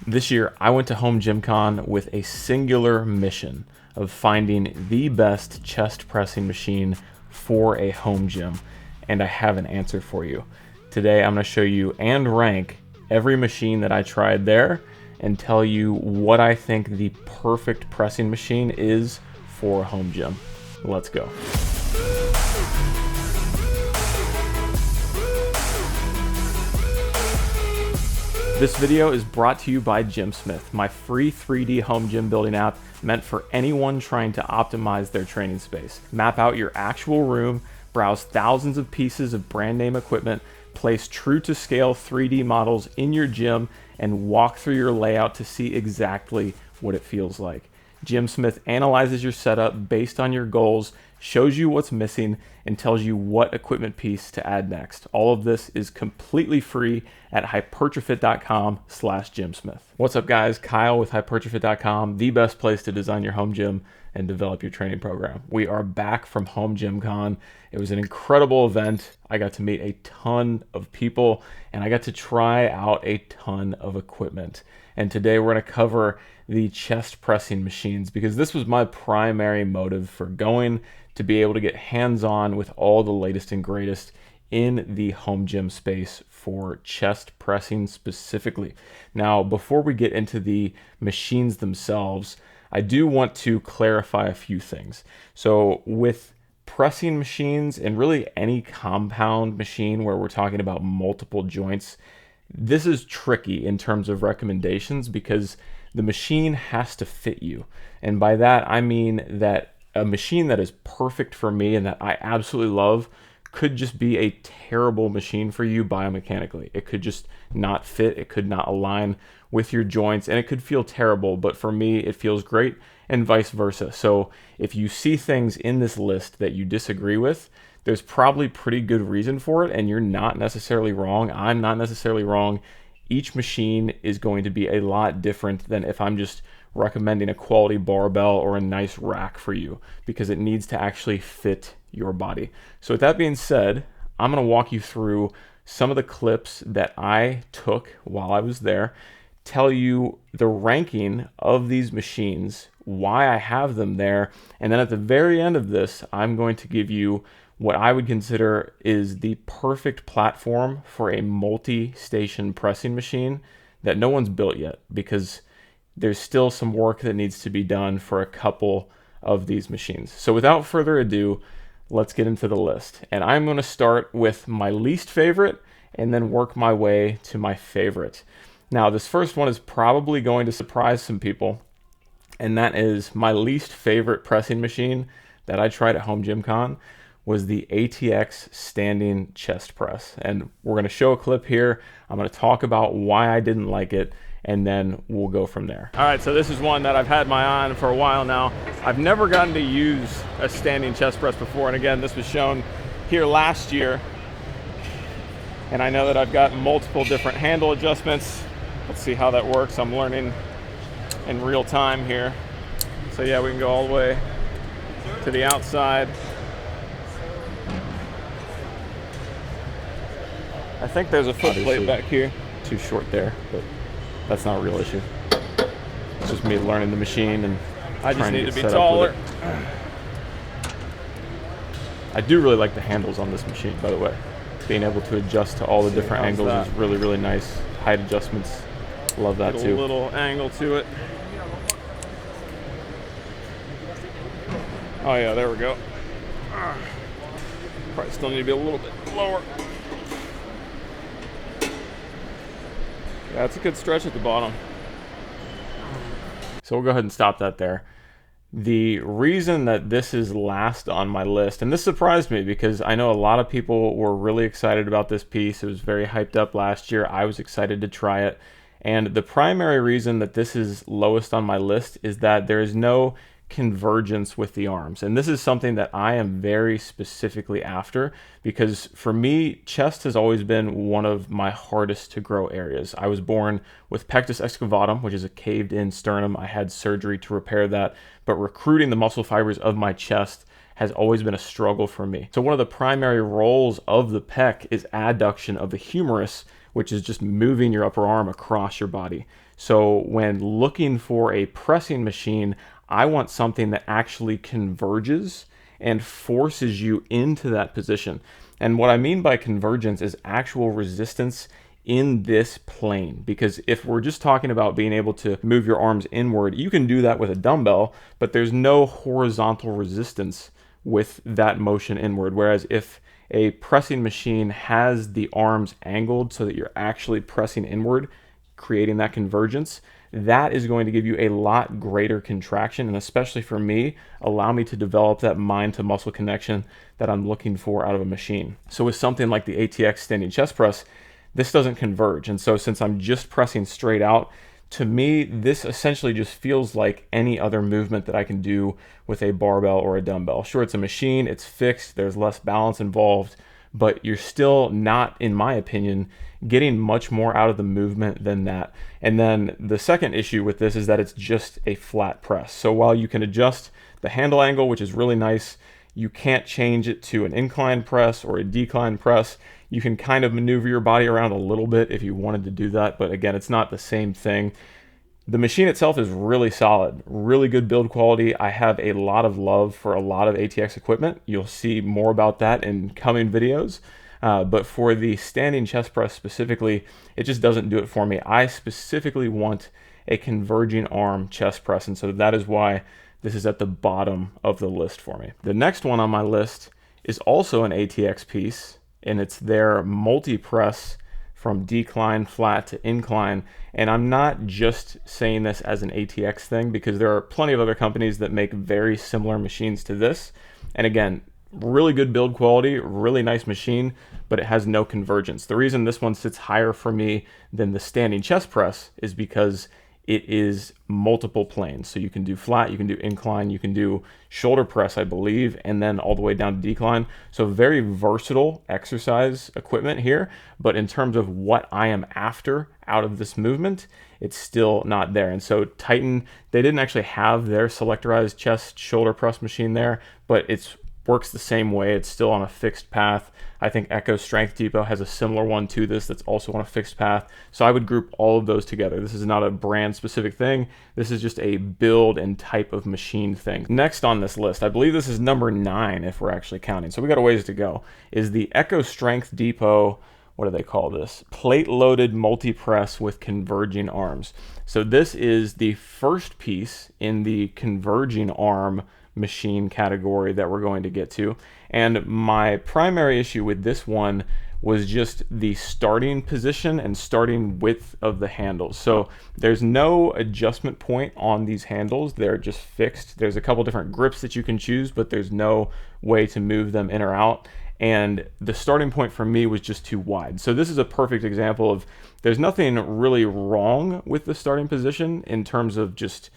This year, I went to Home Gym Con with a singular mission of finding the best chest pressing machine for a home gym, and I have an answer for you. Today, I'm going to show you and rank every machine that I tried there and tell you what I think the perfect pressing machine is for a home gym. Let's go. This video is brought to you by GymSmith, my free 3D home gym building app meant for anyone trying to optimize their training space. Map out your actual room, browse thousands of pieces of brand name equipment, place true to scale 3D models in your gym, and walk through your layout to see exactly what it feels like. GymSmith analyzes your setup based on your goals, shows you what's missing, and tells you what equipment piece to add next. All of this is completely free at hypertrofit.com/GymSmith. What's up guys, Kyle with hypertrofit.com, the best place to design your home gym and develop your training program. We are back from Home Gym Con. It was an incredible event. I got to meet a ton of people and I got to try out a ton of equipment. And today we're going to cover the chest pressing machines because this was my primary motive for going, to be able to get hands-on with all the latest and greatest in the home gym space for chest pressing specifically. Now, before we get into the machines themselves, I do want to clarify a few things. So with pressing machines and really any compound machine where we're talking about multiple joints, this is tricky in terms of recommendations because the machine has to fit you. And by that, I mean that a machine that is perfect for me and that I absolutely love could just be a terrible machine for you biomechanically. It could just not fit, it could not align with your joints, and it could feel terrible, but for me, it feels great, and vice versa. So if you see things in this list that you disagree with, there's probably pretty good reason for it, and you're not necessarily wrong. I'm not necessarily wrong. Each machine is going to be a lot different than if I'm just recommending a quality barbell or a nice rack for you, because it needs to actually fit your body. So with that being said, I'm going to walk you through some of the clips that I took while I was there, tell you the ranking of these machines, why I have them there, and then at the very end of this, I'm going to give you what I would consider is the perfect platform for a multi-station pressing machine that no one's built yet, because there's still some work that needs to be done for a couple of these machines. So without further ado, let's get into the list. And I'm going to start with my least favorite and then work my way to my favorite. Now, this first one is probably going to surprise some people, and that is my least favorite pressing machine that I tried at Home Gym Con was the ATX standing chest press. And we're going to show a clip here. I'm going to talk about why I didn't like it, and then we'll go from there. All right, so this is one that I've had my eye on for a while now. I've never gotten to use a standing chest press before, and again, this was shown here last year. And I know that I've got multiple different handle adjustments. Let's see how that works. I'm learning in real time here. So yeah, we can go all the way to the outside. I think there's a foot plate back here. Too short there, but that's not a real issue. It's just me learning the machine, and I just need to be taller. I do really like the handles on this machine, by the way. Being able to adjust to all the different angles is really, really nice. Height adjustments, love that too. A little angle to it. Oh yeah, there we go. Probably still need to be a little bit lower. Yeah, it's a good stretch at the bottom. So we'll go ahead and stop that there. The reason that this is last on my list, and this surprised me because I know a lot of people were really excited about this piece. It was very hyped up last year. I was excited to try it. And the primary reason that this is lowest on my list is that there is no convergence with the arms. And this is something that I am very specifically after, because for me, chest has always been one of my hardest to grow areas. I was born with Pectus Excavatum, which is a caved in sternum. I had surgery to repair that, but recruiting the muscle fibers of my chest has always been a struggle for me. So one of the primary roles of the pec is adduction of the humerus, which is just moving your upper arm across your body. So when looking for a pressing machine, I want something that actually converges and forces you into that position. And what I mean by convergence is actual resistance in this plane, because if we're just talking about being able to move your arms inward, you can do that with a dumbbell, but there's no horizontal resistance with that motion inward. Whereas if a pressing machine has the arms angled so that you're actually pressing inward, creating that convergence, that is going to give you a lot greater contraction, and especially for me, allow me to develop that mind to muscle connection that I'm looking for out of a machine. So with something like the ATX standing chest press, this doesn't converge. And so since I'm just pressing straight out, to me, this essentially just feels like any other movement that I can do with a barbell or a dumbbell. Sure, it's a machine, it's fixed, there's less balance involved, but you're still not, in my opinion, getting much more out of the movement than that. And then the second issue with this is that it's just a flat press. So while you can adjust the handle angle, which is really nice, you can't change it to an incline press or a decline press. You can kind of maneuver your body around a little bit if you wanted to do that, but again, it's not the same thing. The machine itself is really solid, really good build quality. I have a lot of love for a lot of ATX equipment. You'll see more about that in coming videos. But for the standing chest press specifically, it just doesn't do it for me. I specifically want a converging arm chest press, and so that is why this is at the bottom of the list for me. The next one on my list is also an ATX piece, and it's their multi-press from decline flat to incline. And I'm not just saying this as an ATX thing, because there are plenty of other companies that make very similar machines to this. And again, really good build quality, really nice machine, but it has no convergence. The reason this one sits higher for me than the standing chest press is because it is multiple planes. So you can do flat, you can do incline, you can do shoulder press, I believe, and then all the way down to decline. So very versatile exercise equipment here, but in terms of what I am after out of this movement, it's still not there. And so Titan, they didn't actually have their selectorized chest shoulder press machine there, but it's works the same way. It's still on a fixed path. I think Echo Strength Depot has a similar one to this that's also on a fixed path. So I would group all of those together. This is not a brand specific thing. This is just a build and type of machine thing. Next on this list, I believe this is number 9 if we're actually counting, so we got a ways to go, is the Echo Strength Depot, what do they call this? Plate loaded multi-press with converging arms. So this is the first piece in the converging arm machine category that we're going to get to. And my primary issue with this one was just the starting position and starting width of the handles. So there's no adjustment point on these handles. They're just fixed. There's a couple different grips that you can choose, but there's no way to move them in or out. And the starting point for me was just too wide. So this is a perfect example of, there's nothing really wrong with the starting position in terms of just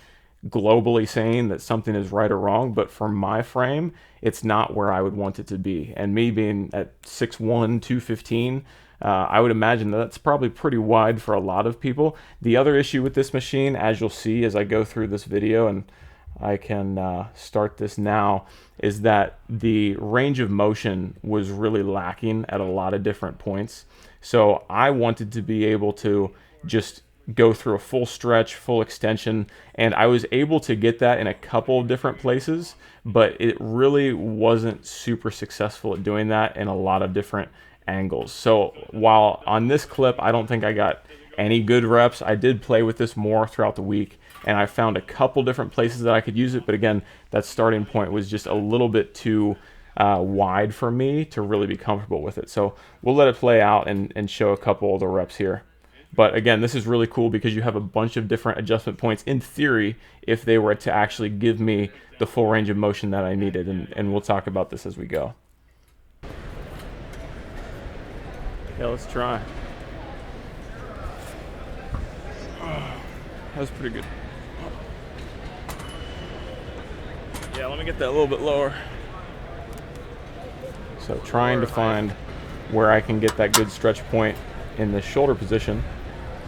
globally saying that something is right or wrong, but for my frame, it's not where I would want it to be. And me being at 6'1", 215, I would imagine that that's probably pretty wide for a lot of people. The other issue with this machine, as you'll see as I go through this video, and I can start this now, is that the range of motion was really lacking at a lot of different points. So I wanted to be able to just go through a full stretch, full extension, and I was able to get that in a couple of different places, but it really wasn't super successful at doing that in a lot of different angles. So while on this clip I don't think I got any good reps, I did play with this more throughout the week, and I found a couple different places that I could use it, but again, that starting point was just a little bit too wide for me to really be comfortable with it. So we'll let it play out and show a couple of the reps here. But again, this is really cool because you have a bunch of different adjustment points in theory if they were to actually give me the full range of motion that I needed. And we'll talk about this as we go. Yeah, let's try. That was pretty good. Yeah, let me get that a little bit lower. So trying to find where I can get that good stretch point in the shoulder position.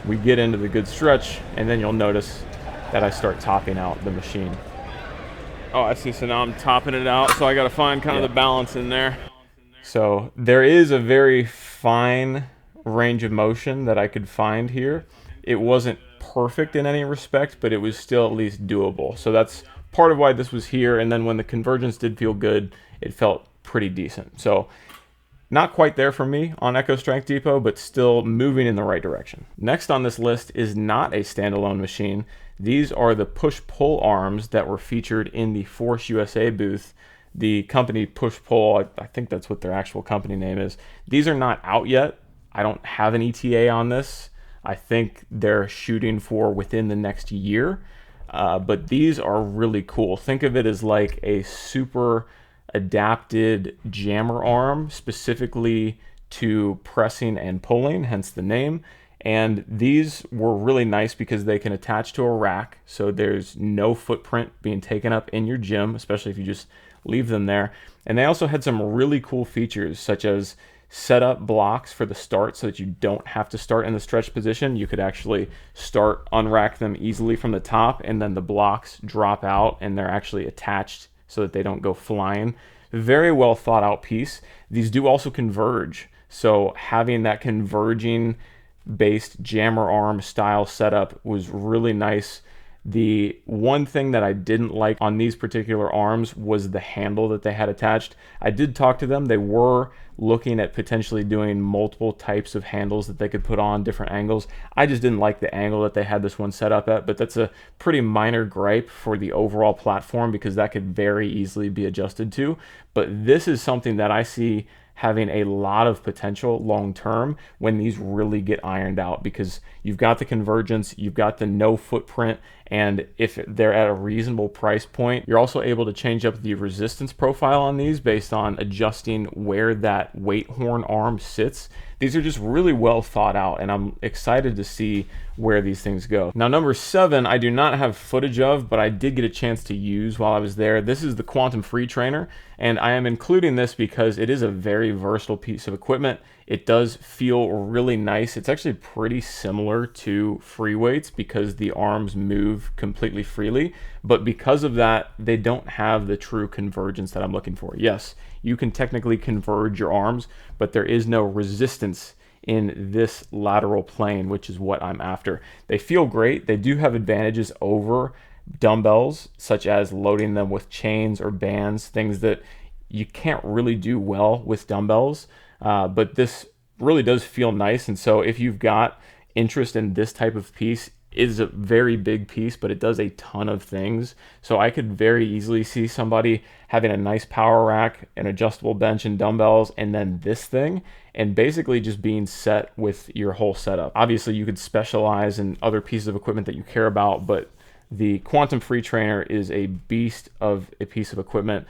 We get into the good stretch, and then you'll notice that I start topping out the machine. Oh, I see. So now I'm topping it out, so I got to find kind of the balance in there. So there is a very fine range of motion that I could find here. It wasn't perfect in any respect, but it was still at least doable. So that's part of why this was here. And then when the convergence did feel good, it felt pretty decent. So not quite there for me on Echo Strength Depot, but still moving in the right direction. Next on this list is not a standalone machine. These are the push-pull arms that were featured in the Force USA booth. The company Pushpull, I think that's what their actual company name is. These are not out yet. I don't have an ETA on this. I think they're shooting for within the next year, but these are really cool. Think of it as like a super adapted jammer arm specifically to pressing and pulling, hence the name. And these were really nice because they can attach to a rack, so there's no footprint being taken up in your gym, especially if you just leave them there. And they also had some really cool features, such as set up blocks for the start so that you don't have to start in the stretch position. You could actually unrack them easily from the top, and then the blocks drop out and they're actually attached so that they don't go flying. Very well thought out piece. These do also converge, so having that converging based jammer arm style setup was really nice. The one thing that I didn't like on these particular arms was the handle that they had attached. I did talk to them. They were looking at potentially doing multiple types of handles that they could put on different angles. I just didn't like the angle that they had this one set up at, but that's a pretty minor gripe for the overall platform because that could very easily be adjusted to. But this is something that I see having a lot of potential long term when these really get ironed out, because you've got the convergence, you've got the no footprint, and if they're at a reasonable price point, you're also able to change up the resistance profile on these based on adjusting where that weight horn arm sits. These are just really well thought out, and I'm excited to see where these things go. Now, number 7, I do not have footage of, but I did get a chance to use while I was there. This is the Quantum Free Trainer, and I am including this because it is a very versatile piece of equipment. It does feel really nice. It's actually pretty similar to free weights because the arms move completely freely, but because of that, they don't have the true convergence that I'm looking for. Yes, you can technically converge your arms, but there is no resistance in this lateral plane, which is what I'm after. They feel great. They do have advantages over dumbbells, such as loading them with chains or bands, things that you can't really do well with dumbbells. But this really does feel nice. And so if you've got interest in this type of piece, it is a very big piece, but it does a ton of things. So I could very easily see somebody having a nice power rack, an adjustable bench and dumbbells, and then this thing, and basically just being set with your whole setup. Obviously, you could specialize in other pieces of equipment that you care about, but the Quantum Free Trainer is a beast of a piece of equipment.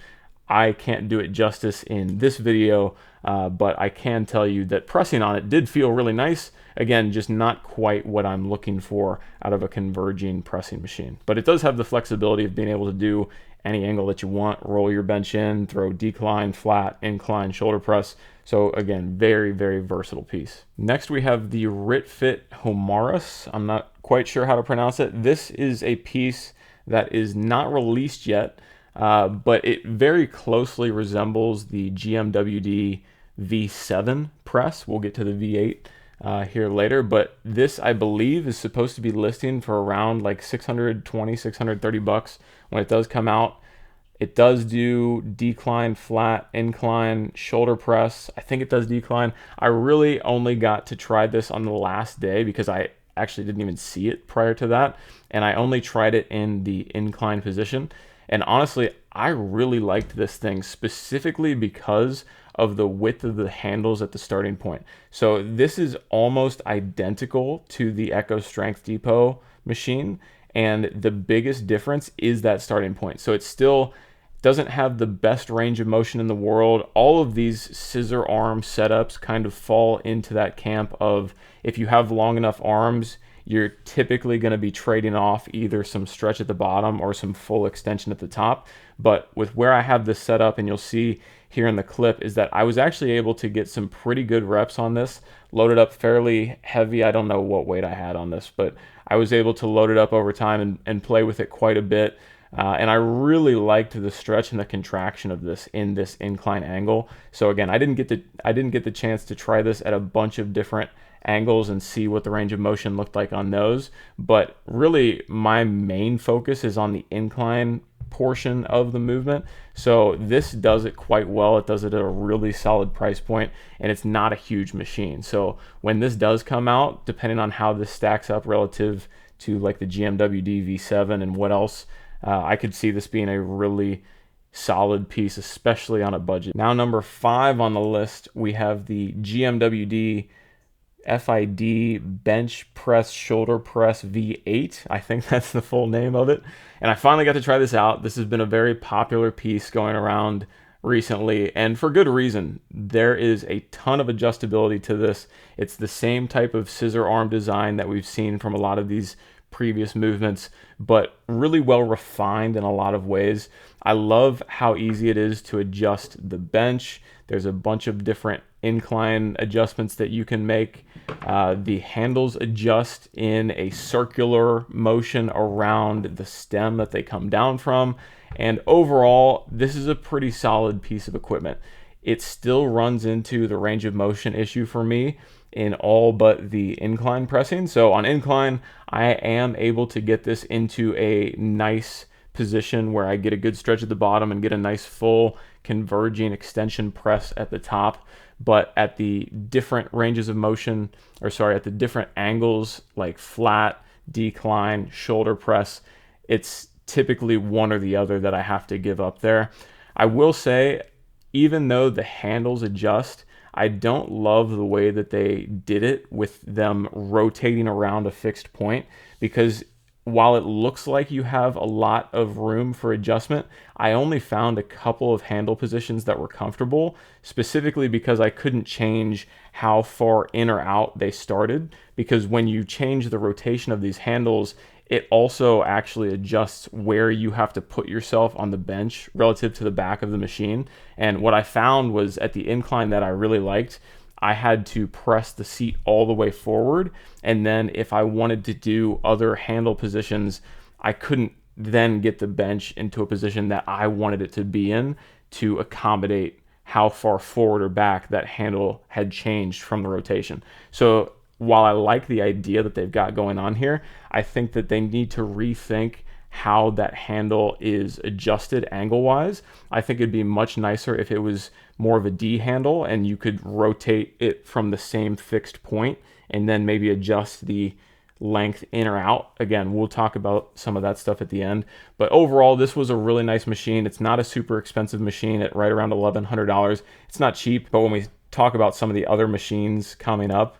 I can't do it justice in this video, but I can tell you that pressing on it did feel really nice. Again, just not quite what I'm looking for out of a converging pressing machine. But it does have the flexibility of being able to do any angle that you want, roll your bench in, throw decline, flat, incline, shoulder press. So again, very, very versatile piece. Next, we have the RitFit Homaris. I'm not quite sure how to pronounce it. This is a piece that is not released yet, but it very closely resembles the GMWD V7 press. We'll get to the V8 here later, but this, I believe, is supposed to be listing for around like $620, $630 when it does come out. It does do decline, flat, incline, shoulder press. I think it does decline. I really only got to try this on the last day because I actually didn't even see it prior to that, and I only tried it in the incline position. And honestly, I really liked this thing specifically because of the width of the handles at the starting point. So this is almost identical to the Echo Strength Depot machine, and the biggest difference is that starting point. So it still doesn't have the best range of motion in the world. All of these scissor arm setups kind of fall into that camp of, if you have long enough arms, you're typically going to be trading off either some stretch at the bottom or some full extension at the top. But with where I have this set up, and you'll see here in the clip, is that I was actually able to get some pretty good reps on this, loaded up fairly heavy. I don't know what weight I had on this, but I was able to load it up over time and play with it quite a bit. And I really liked the stretch and the contraction of this in this incline angle. So again, I didn't get the chance to try this at a bunch of different angles and see what the range of motion looked like on those. But really, my main focus is on the incline portion of the movement. So this does it quite well. It does it at a really solid price point, and it's not a huge machine. So when this does come out, depending on how this stacks up relative to like the GMWD V7 and what else, I could see this being a really solid piece, especially on a budget. Now, number 5 on the list, we have the GMWD FID bench press shoulder press V8. I think that's the full name of it. And I finally got to try this out. This has been a very popular piece going around recently, and for good reason. There is a ton of adjustability to this. It's the same type of scissor arm design that we've seen from a lot of these previous movements, but really well refined in a lot of ways. I love how easy it is to adjust the bench. There's a bunch of different incline adjustments that you can make. The handles adjust in a circular motion around the stem that they come down from. And overall, this is a pretty solid piece of equipment. It still runs into the range of motion issue for me in all but the incline pressing. So on incline, I am able to get this into a nice position where I get a good stretch at the bottom and get a nice full converging extension press at the top. But at the different ranges of motion, at the different angles, like flat, decline, shoulder press, it's typically one or the other that I have to give up there. I will say, even though the handles adjust, I don't love the way that they did it with them rotating around a fixed point, because while it looks like you have a lot of room for adjustment, I only found a couple of handle positions that were comfortable, specifically because I couldn't change how far in or out they started, because when you change the rotation of these handles, it also actually adjusts where you have to put yourself on the bench relative to the back of the machine. And what I found was at the incline that I really liked, I had to press the seat all the way forward. And then if I wanted to do other handle positions, I couldn't then get the bench into a position that I wanted it to be in to accommodate how far forward or back that handle had changed from the rotation. So while I like the idea that they've got going on here, I think that they need to rethink how that handle is adjusted angle-wise. I think it'd be much nicer if it was more of a D handle and you could rotate it from the same fixed point and then maybe adjust the length in or out. Again, we'll talk about some of that stuff at the end. But overall, this was a really nice machine. It's not a super expensive machine at right around $1,100. It's not cheap, but when we talk about some of the other machines coming up,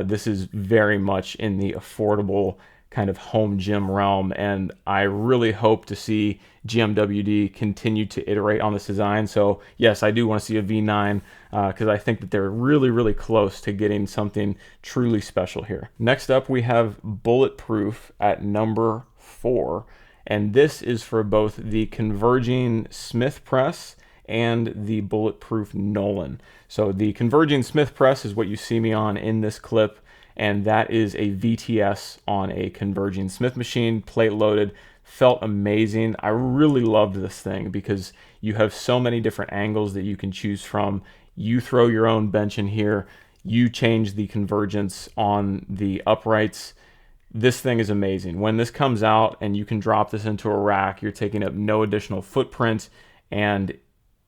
this is very much in the affordable kind of home gym realm, and I really hope to see GMWD continue to iterate on this design. So yes, I do want to see a V9 because I think that they're really, really close to getting something truly special here. Next up, we have Bulletproof at number 4, and this is for both the converging Smith press and the Bulletproof Nolan. So the converging Smith press is what you see me on in this clip, and that is a VTS on a converging Smith machine, plate loaded. Felt amazing. I really loved this thing because you have so many different angles that you can choose from. You throw your own bench in here, you change the convergence on the uprights. This thing is amazing. When this comes out and you can drop this into a rack, you're taking up no additional footprint, and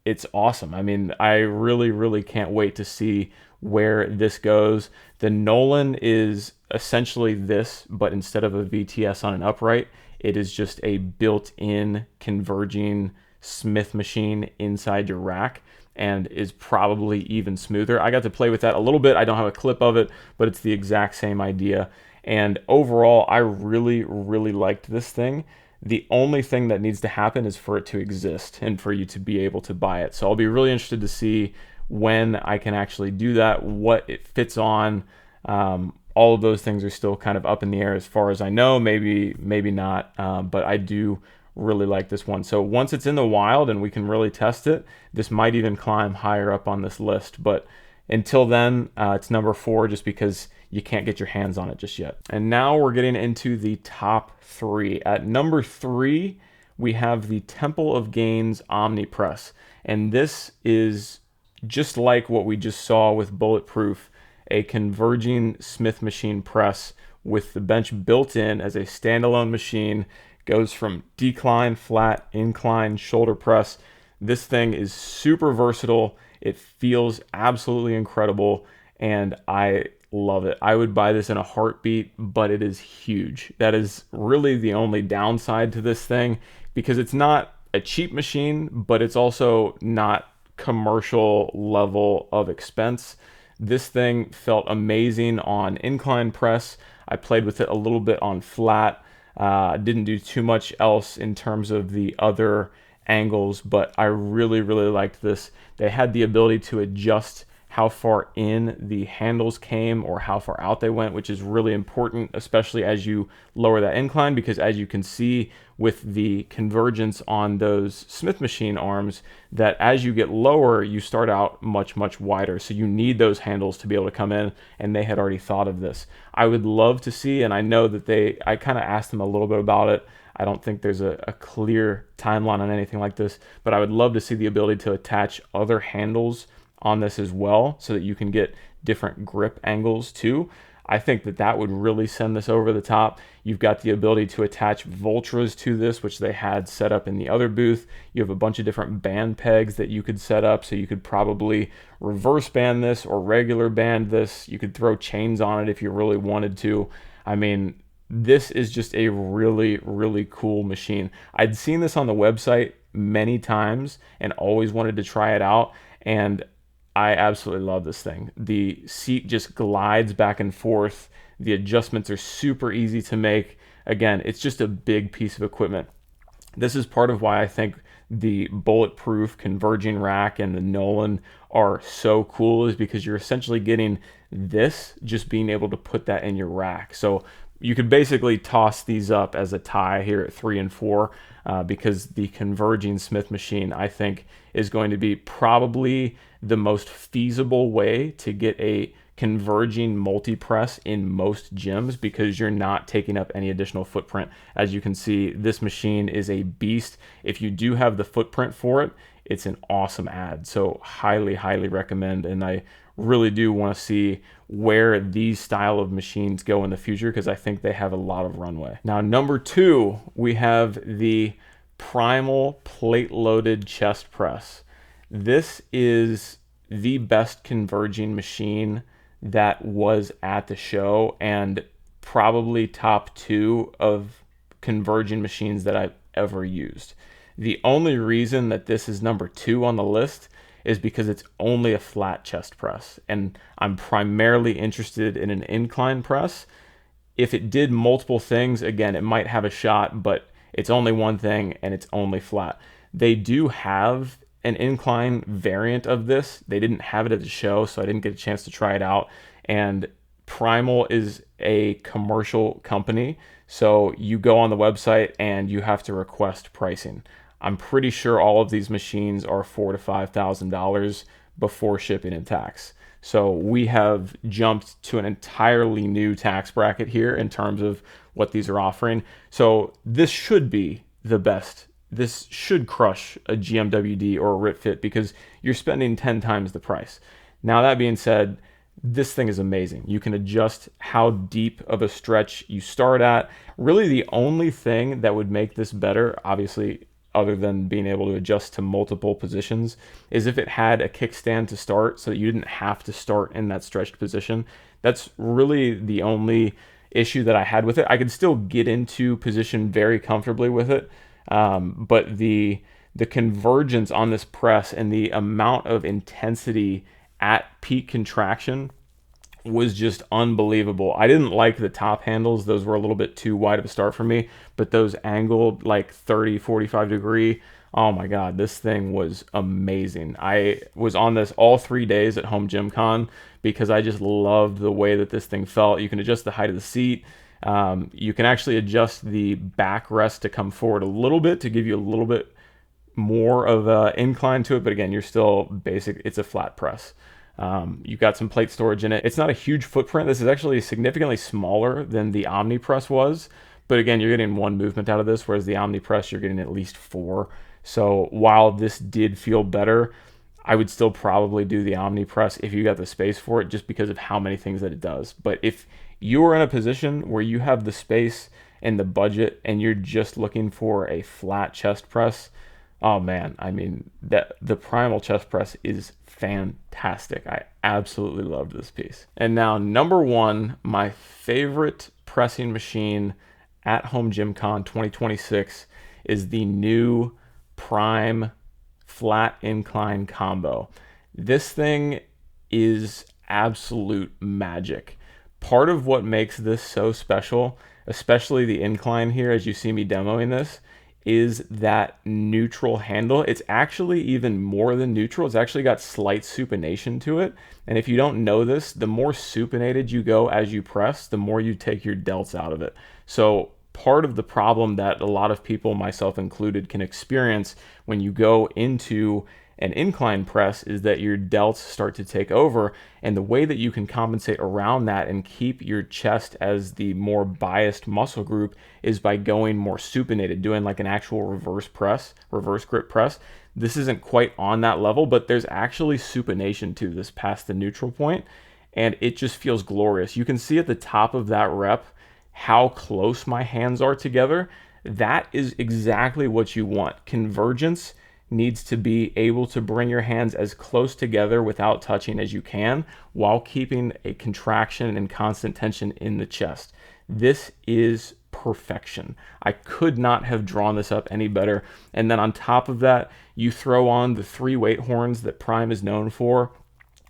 it's awesome. I mean, I really, really can't wait to see where this goes. The Nolan is essentially this, but instead of a VTS on an upright, it is just a built-in converging Smith machine inside your rack, and is probably even smoother. I got to play with that a little bit. I don't have a clip of it, but it's the exact same idea. And overall, I really, really liked this thing. The only thing that needs to happen is for it to exist and for you to be able to buy it. So I'll be really interested to see when I can actually do that, what it fits on. All of those things are still kind of up in the air as far as I know, maybe not, but I do really like this one. So once it's in the wild and we can really test it, this might even climb higher up on this list. But until then, it's number 4 just because you can't get your hands on it just yet. And now we're getting into the top 3. At number 3, we have the Temple of Gains Omni Press. And this is just like what we just saw with Bulletproof, a converging Smith machine press with the bench built in as a standalone machine. Goes from decline, flat, incline, shoulder press. This thing is super versatile. It feels absolutely incredible, and I love it. I would buy this in a heartbeat, but it is huge. That is really the only downside to this thing, because it's not a cheap machine, but it's also not commercial level of expense. This thing felt amazing on incline press. I played with it a little bit on flat. Didn't do too much else in terms of the other angles, but I really, really liked this. They had the ability to adjust how far in the handles came or how far out they went, which is really important, especially as you lower that incline, because as you can see with the convergence on those Smith machine arms, that as you get lower, you start out much, much wider. So you need those handles to be able to come in, and they had already thought of this. I would love to see, and I know that I kind of asked them a little bit about it. I don't think there's a clear timeline on anything like this, but I would love to see the ability to attach other handles on this as well, so that you can get different grip angles too. I think that would really send this over the top. You've got the ability to attach Voltras to this, which they had set up in the other booth. You have a bunch of different band pegs that you could set up, so you could probably reverse band this or regular band this. You could throw chains on it if you really wanted to. I mean, this is just a really, really cool machine. I'd seen this on the website many times and always wanted to try it out, and I absolutely love this thing. The seat just glides back and forth. The adjustments are super easy to make. Again, it's just a big piece of equipment. This is part of why I think the Bulletproof converging rack and the Nolan are so cool, is because you're essentially getting this, just being able to put that in your rack. So you could basically toss these up as a tie here at 3 and 4, because the converging Smith machine, I think, is going to be probably the most feasible way to get a converging multi-press in most gyms, because you're not taking up any additional footprint. As you can see, this machine is a beast. If you do have the footprint for it, it's an awesome ad. So highly, highly recommend. And I really do want to see where these style of machines go in the future, because I think they have a lot of runway. Now, number 2, we have the Primal plate-loaded chest press. This is the best converging machine that was at the show, and probably top 2 of converging machines that I've ever used. The only reason that this is number 2 on the list is because it's only a flat chest press, and I'm primarily interested in an incline press. If it did multiple things, again, it might have a shot, but it's only one thing and it's only flat. They do have an incline variant of this. They didn't have it at the show, so I didn't get a chance to try it out. And Primal is a commercial company, so you go on the website and you have to request pricing. I'm pretty sure all of these machines are $4,000 to $5,000 before shipping and tax. So we have jumped to an entirely new tax bracket here in terms of what these are offering. So this should be the best. This should crush a GMWD or a RitFit, because you're spending 10 times the price. Now, that being said, this thing is amazing. You can adjust how deep of a stretch you start at. Really, the only thing that would make this better, obviously, other than being able to adjust to multiple positions, is if it had a kickstand to start, so that you didn't have to start in that stretched position. That's really the only issue that I had with it. I could still get into position very comfortably with it, but the convergence on this press and the amount of intensity at peak contraction was just unbelievable. I didn't like the top handles. Those were a little bit too wide of a start for me, but those angled like 30, 45 degree, oh my God, this thing was amazing. I was on this all 3 days at Home Gym Con because I just loved the way that this thing felt. You can adjust the height of the seat. You can actually adjust the backrest to come forward a little bit to give you a little bit more of an incline to it, but again, you're still basic. It's a flat press. You've got some plate storage in it. It's not a huge footprint. This is actually significantly smaller than the Omni Press was, But again, you're getting one movement out of this, whereas the Omni Press, you're getting at least 4. So while this did feel better, I would still probably do the Omni Press if you got the space for it, just because of how many things that it does. But if you're in a position where you have the space and the budget and you're just looking for a flat chest press, oh man, I mean, that the Primal chest press is fantastic. I absolutely loved this piece. And now, number 1, my favorite pressing machine at Home Gym Con 2026 is the new Prime flat incline combo. This thing is absolute magic. Part of what makes this so special, especially the incline here as you see me demoing this, is that neutral handle. It's actually even more than neutral. It's actually got slight supination to it. And if you don't know this, the more supinated you go as you press, the more you take your delts out of it. So part of the problem that a lot of people, myself included, can experience when you go into an incline press is that your delts start to take over. And the way that you can compensate around that and keep your chest as the more biased muscle group is by going more supinated, doing like an actual reverse grip press. This isn't quite on that level, but there's actually supination to this past the neutral point, and it just feels glorious. You can see at the top of that rep how close my hands are together. That is exactly what you want. Convergence needs to be able to bring your hands as close together without touching as you can, while keeping a contraction and constant tension in the chest. This is perfection. I could not have drawn this up any better. And then on top of that, you throw on the 3 weight horns that Prime is known for,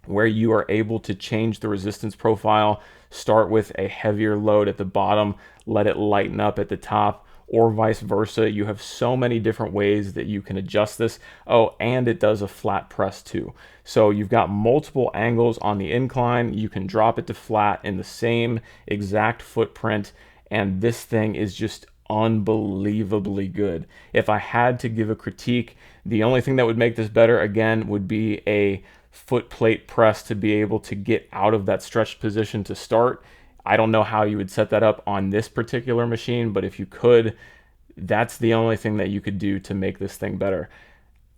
where you are able to change the resistance profile, start with a heavier load at the bottom, let it lighten up at the top, or vice versa. You have so many different ways that you can adjust this. Oh, and it does a flat press too. So you've got multiple angles on the incline. You can drop it to flat in the same exact footprint, and this thing is just unbelievably good. If I had to give a critique, the only thing that would make this better, again, would be a foot plate press to be able to get out of that stretched position to start. I don't know how you would set that up on this particular machine, but if you could, that's the only thing that you could do to make this thing better.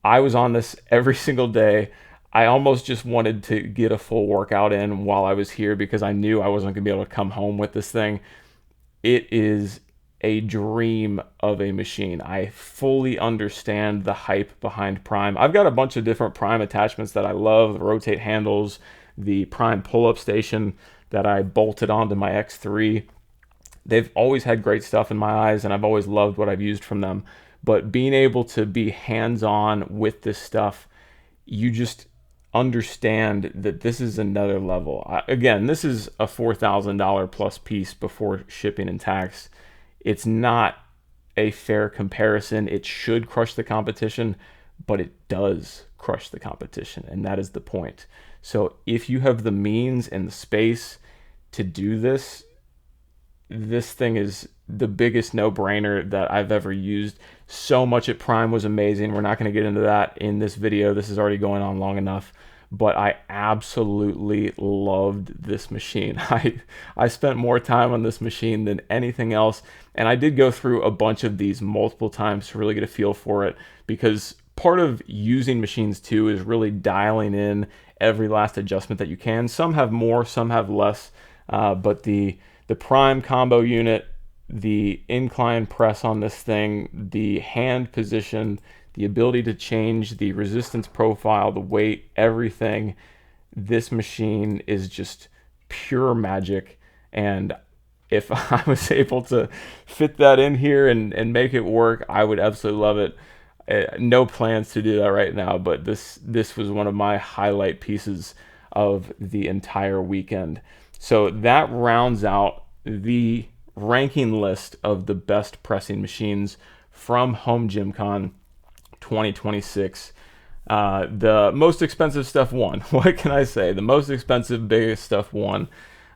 I was on this every single day. I almost just wanted to get a full workout in while I was here because I knew I wasn't going to be able to come home with this thing. It is a dream of a machine. I fully understand the hype behind Prime. I've got a bunch of different Prime attachments that I love, the rotate handles, the Prime pull-up station that I bolted onto my X3. They've always had great stuff in my eyes, and I've always loved what I've used from them. But being able to be hands-on with this stuff, you just understand that this is another level. Again, this is a $4,000 plus piece before shipping and tax. It's not a fair comparison. It should crush the competition, but it does crush the competition, and that is the point. So if you have the means and the space to do this, this thing is the biggest no-brainer that I've ever used. So much at Prime was amazing. We're not going to get into that in this video. This is already going on long enough. But I absolutely loved this machine. I spent more time on this machine than anything else. And I did go through a bunch of these multiple times to really get a feel for it, because part of using machines too is really dialing in every last adjustment that you can. Some have more, some have less. But the Prime combo unit, the incline press on this thing, the hand position, the ability to change the resistance profile, the weight, everything, this machine is just pure magic. And if I was able to fit that in here and make it work, I would absolutely love it. No plans to do that right now, but this was one of my highlight pieces of the entire weekend. So that rounds out the ranking list of the best pressing machines from Home Gym Con 2026. The most expensive stuff won. What can I say? The most expensive, biggest stuff won.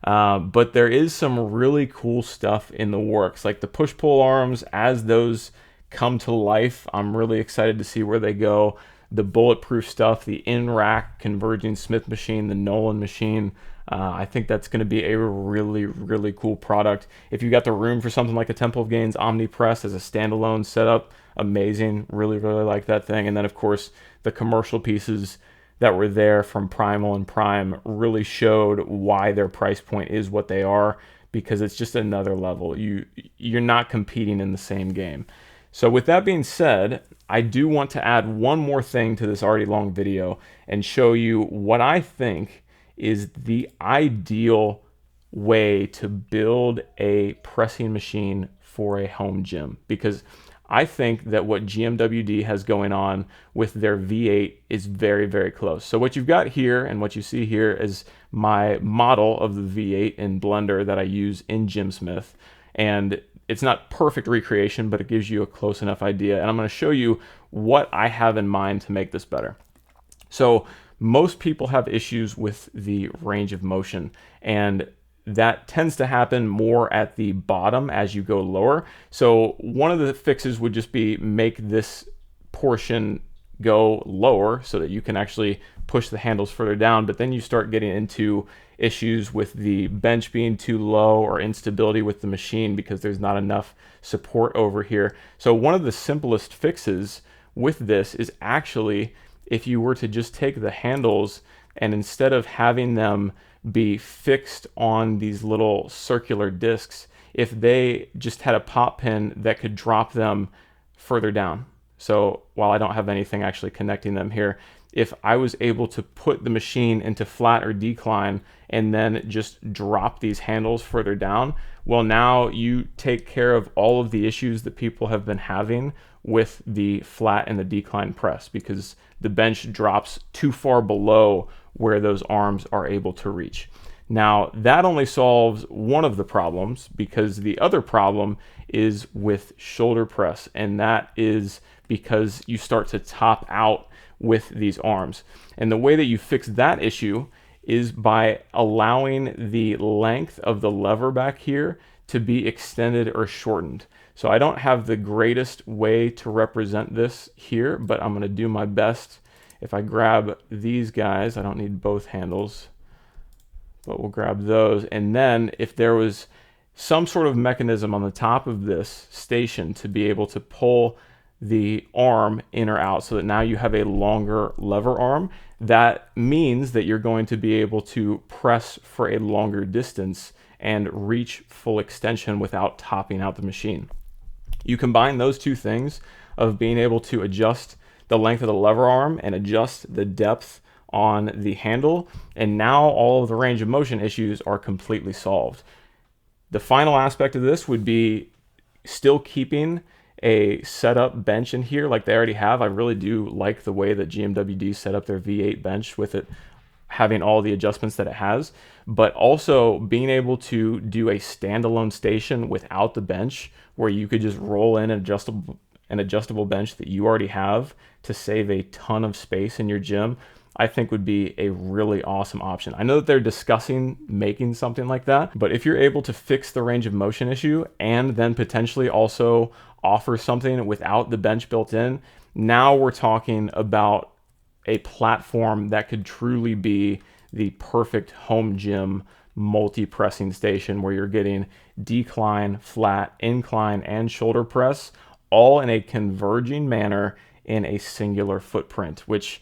But there is some really cool stuff in the works, like the push-pull arms. As those come to life, I'm really excited to see where they go. the Bulletproof stuff, the in-rack converging Smith machine, the Nolan machine. I think that's going to be a really, really cool product. If you got the room for something like a Temple of Gains Omni Press as a standalone setup, amazing. Really, really like that thing. And then, of course, the commercial pieces that were there from Primal and Prime really showed why their price point is what they are, because it's just another level. You're not competing in the same game. So with that being said, I do want to add one more thing to this already long video and show you what I think is the ideal way to build a pressing machine for a home gym, because I think that what GMWD has going on with their V8 is very, very close. So what you've got here and what you see here is my model of the V8 in Blender that I use in GymSmith. And it's not perfect recreation, but it gives you a close enough idea. And I'm going to show you what I have in mind to make this better. So most people have issues with the range of motion, and that tends to happen more at the bottom as you go lower. So one of the fixes would just be make this portion go lower so that you can actually push the handles further down, but then you start getting into issues with the bench being too low or instability with the machine because there's not enough support over here. So one of the simplest fixes with this is actually if you were to just take the handles and instead of having them be fixed on these little circular discs, if they just had a pop pin that could drop them further down. So while I don't have anything actually connecting them here, if I was able to put the machine into flat or decline and then just drop these handles further down, well, now you take care of all of the issues that people have been having with the flat and the decline press, because the bench drops too far below where those arms are able to reach. Now, that only solves one of the problems, because the other problem is with shoulder press, and that is because you start to top out with these arms. And the way that you fix that issue is by allowing the length of the lever back here to be extended or shortened. So I don't have the greatest way to represent this here, but I'm going to do my best. If I grab these guys, I don't need both handles, but we'll grab those. And then if there was some sort of mechanism on the top of this station to be able to pull the arm in or out so that now you have a longer lever arm, that means that you're going to be able to press for a longer distance and reach full extension without topping out the machine. You combine those two things of being able to adjust the length of the lever arm and adjust the depth on the handle, and now all of the range of motion issues are completely solved. The final aspect of this would be still keeping a setup bench in here like they already have. I really do like the way that GMWD set up their V8 bench with it having all the adjustments that it has, but also being able to do a standalone station without the bench where you could just roll in an adjustable bench that you already have to save a ton of space in your gym, I think would be a really awesome option. I know that they're discussing making something like that, but if you're able to fix the range of motion issue and then potentially also offer something without the bench built in, now we're talking about a platform that could truly be the perfect home gym multi-pressing station where you're getting decline, flat, incline, and shoulder press all in a converging manner in a singular footprint, which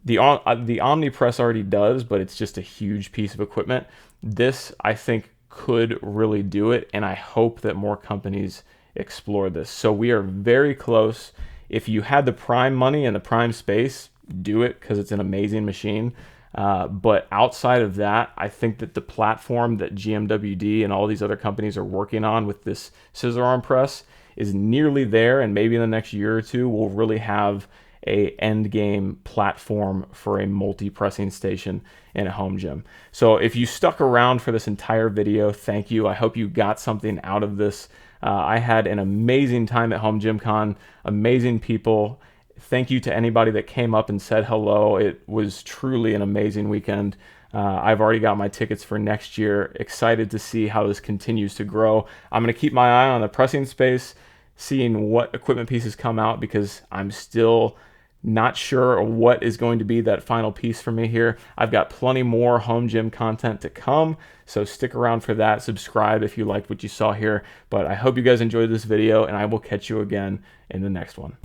the Omni Press already does, but it's just a huge piece of equipment. This, I think, could really do it, and I hope that more companies explore this. So we are very close. If you had the Prime money and the Prime space, do it, because it's an amazing machine. But outside of that, I think that the platform that GMWD and all these other companies are working on with this scissor arm press is nearly there, and maybe in the next year or two we'll really have a end game platform for a multi-pressing station in a home gym. So if you stuck around for this entire video, thank you. I hope you got something out of this. I had an amazing time at Home Gym Con, amazing people. Thank you to anybody that came up and said hello. It was truly an amazing weekend. I've already got my tickets for next year. Excited to see how this continues to grow. I'm going to keep my eye on the pressing space, seeing what equipment pieces come out, because I'm still Not sure what is going to be that final piece for me here. I've got plenty more home gym content to come, so stick around for that. Subscribe if you liked what you saw here. But I hope you guys enjoyed this video, and I will catch you again in the next one.